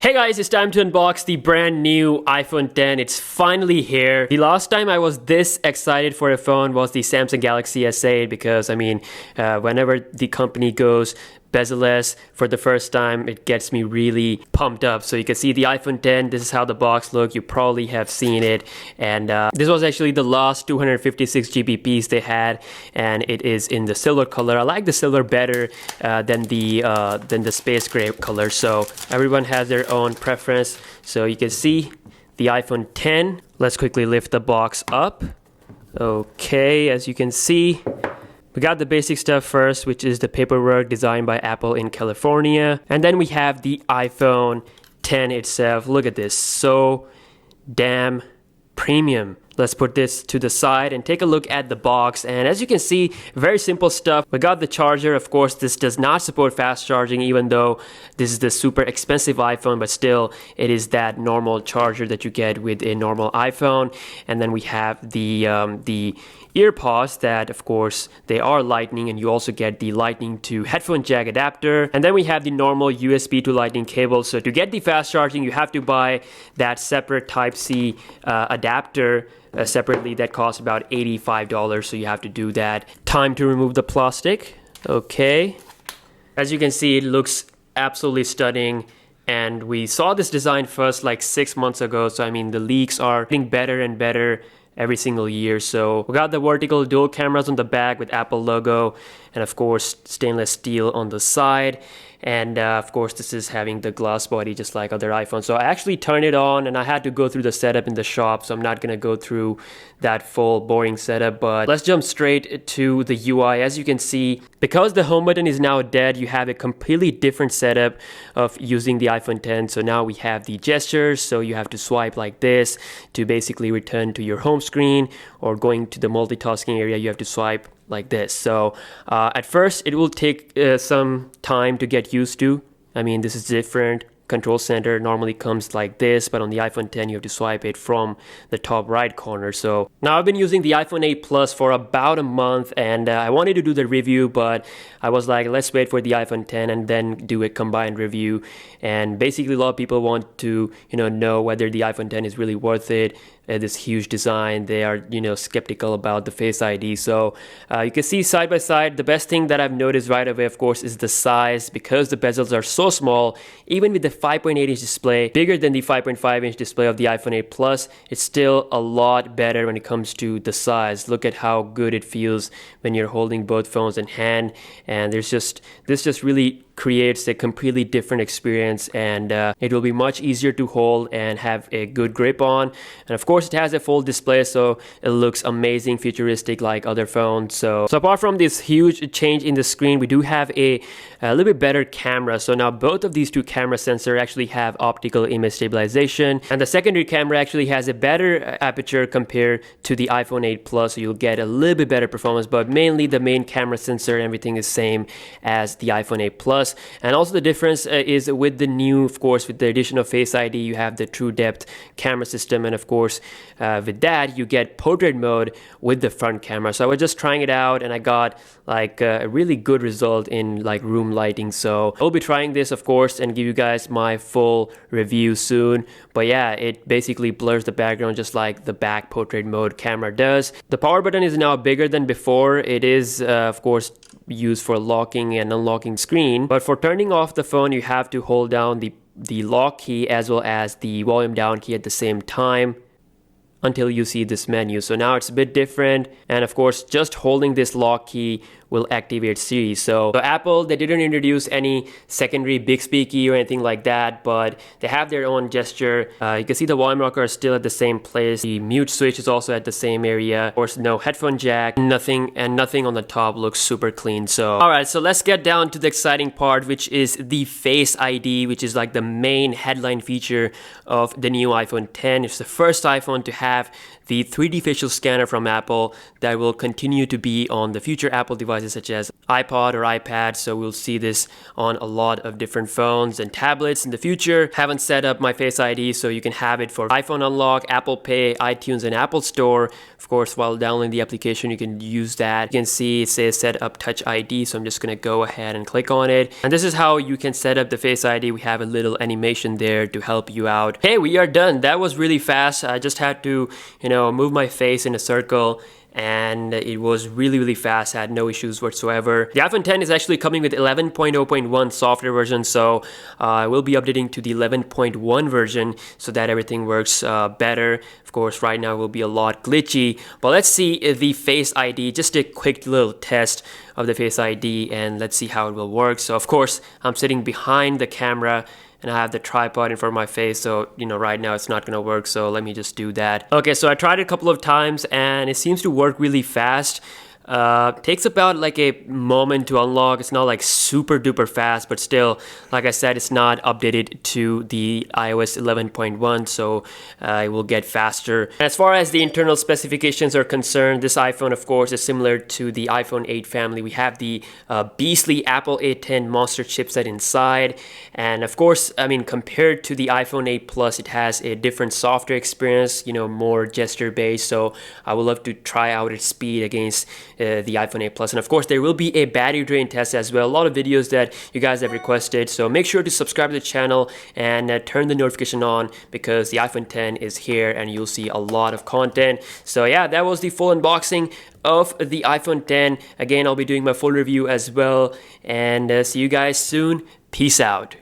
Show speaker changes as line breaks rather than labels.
Hey guys, it's time to unbox the brand new iPhone X. It's finally here. The last time I was this excited for a phone was the Samsung Galaxy S8 because, whenever the company goes bezel-less for the first time, it gets me really pumped up. So you can see the iPhone X, this is how the box looks. You probably have seen it. And this was actually the last 256 GB piece they had, and it is in the silver color. I like the silver better than the space gray color. So everyone has their own preference. So you can see the iPhone X. Let's quickly lift the box up. Okay, as you can see, we got the basic stuff first, which is the paperwork designed by Apple in California. And then we have the iPhone X itself. Look at this, so damn premium. Let's put this to the side and take a look at the box. And as you can see, very simple stuff. We got the charger. Of course, this does not support fast charging, even though this is the super expensive iPhone, but still it is that normal charger that you get with a normal iPhone. And then we have the ear pods that, of course, they are lightning, and you also get the lightning to headphone jack adapter. And then we have the normal USB to lightning cable. So to get the fast charging, you have to buy that separate Type-C adapter separately. That costs about $85, so you have to do that. Time to remove the plastic. Okay, as you can see, it looks absolutely stunning, and we saw this design first like 6 months ago. So the leaks are getting better and better every single year. So we got the vertical dual cameras on the back with Apple logo, and of course stainless steel on the side. And of course this is having the glass body just like other iPhones. So I actually turned it on, and I had to go through the setup in the shop, so I'm not gonna go through that full boring setup, but let's jump straight to the UI. As you can see, because the home button is now dead, you have a completely different setup of using the iPhone X. So now we have the gestures, so you have to swipe like this to basically return to your home screen, or going to the multitasking area, you have to swipe like this. So at first it will take some time to get used to. This is different. Control center normally comes like this, but on the iPhone X you have to swipe it from the top right corner. So now I've been using the iPhone 8 Plus for about a month, and I wanted to do the review, but I was like, let's wait for the iPhone X and then do a combined review. And basically a lot of people want to know whether the iPhone X is really worth it. This huge design, they are skeptical about the Face ID. So you can see side by side, the best thing that I've noticed right away, of course, is the size. Because the bezels are so small, even with the 5.8-inch display, bigger than the 5.5-inch display of the iPhone 8 Plus, it's still a lot better when it comes to the size. Look at how good it feels when you're holding both phones in hand, and this just really creates a completely different experience, and it will be much easier to hold and have a good grip on. And of course it has a full display, so it looks amazing, futuristic like other phones. So apart from this huge change in the screen, we do have a little bit better camera. So now both of these two camera sensors actually have optical image stabilization, and the secondary camera actually has a better aperture compared to the iPhone 8 Plus, so you'll get a little bit better performance, but mainly the main camera sensor, everything is same as the iPhone 8 Plus. And also the difference is with the new, of course, with the addition of Face ID, you have the true depth camera system, and of course with that you get portrait mode with the front camera. So I was just trying it out, and I got like a really good result in like room lighting. So I'll be trying this, of course, and give you guys my full review soon. But yeah, it basically blurs the background just like the back portrait mode camera does. The power button is now bigger than before. It is of course used for locking and unlocking screen, but for turning off the phone you have to hold down the lock key as well as the volume down key at the same time until you see this menu. So now it's a bit different, and of course just holding this lock key will activate Siri. So Apple, they didn't introduce any secondary Bixby key or anything like that, but they have their own gesture. You can see the volume rocker is still at the same place. The mute switch is also at the same area. Of course, no headphone jack, nothing on the top. Looks super clean. So alright, so let's get down to the exciting part, which is the Face ID, which is like the main headline feature of the new iPhone X. It's the first iPhone to have the 3D facial scanner from Apple that will continue to be on the future Apple devices devices such as iPod or iPad, so we'll see this on a lot of different phones and tablets in the future. Haven't set up my Face ID, so you can have it for iPhone Unlock, Apple Pay, iTunes, and Apple Store. Of course, while downloading the application, you can use that. You can see it says set up Touch ID, so I'm just gonna go ahead and click on it. And this is how you can set up the Face ID. We have a little animation there to help you out. Hey, we are done. That was really fast. I just had to, move my face in a circle, and it was really fast. I had no issues whatsoever. The iPhone X is actually coming with 11.0.1 software version, so I will be updating to the 11.1 version so that everything works better. Of course, right now it will be a lot glitchy, but let's see the Face ID, just a quick little test of the Face ID, and let's see how it will work. So of course, I'm sitting behind the camera and I have the tripod in front of my face, so right now it's not gonna work, so let me just do that. Okay, so I tried it a couple of times and it seems to work really fast. Takes about like a moment to unlock. It's not like super duper fast, but still, like I said, it's not updated to the iOS 11.1, so it will get faster. As far as the internal specifications are concerned, this iPhone, of course, is similar to the iPhone 8 family. We have the beastly Apple A10 Monster chipset inside, and of course, I mean, compared to the iPhone 8 Plus, it has a different software experience, more gesture based, so I would love to try out its speed against the iPhone 8 Plus. And of course, there will be a battery drain test as well. A lot of videos that you guys have requested, so make sure to subscribe to the channel and turn the notification on, because the iPhone X is here and you'll see a lot of content. So yeah, that was the full unboxing of the iPhone X. Again, I'll be doing my full review as well, and see you guys soon. Peace out.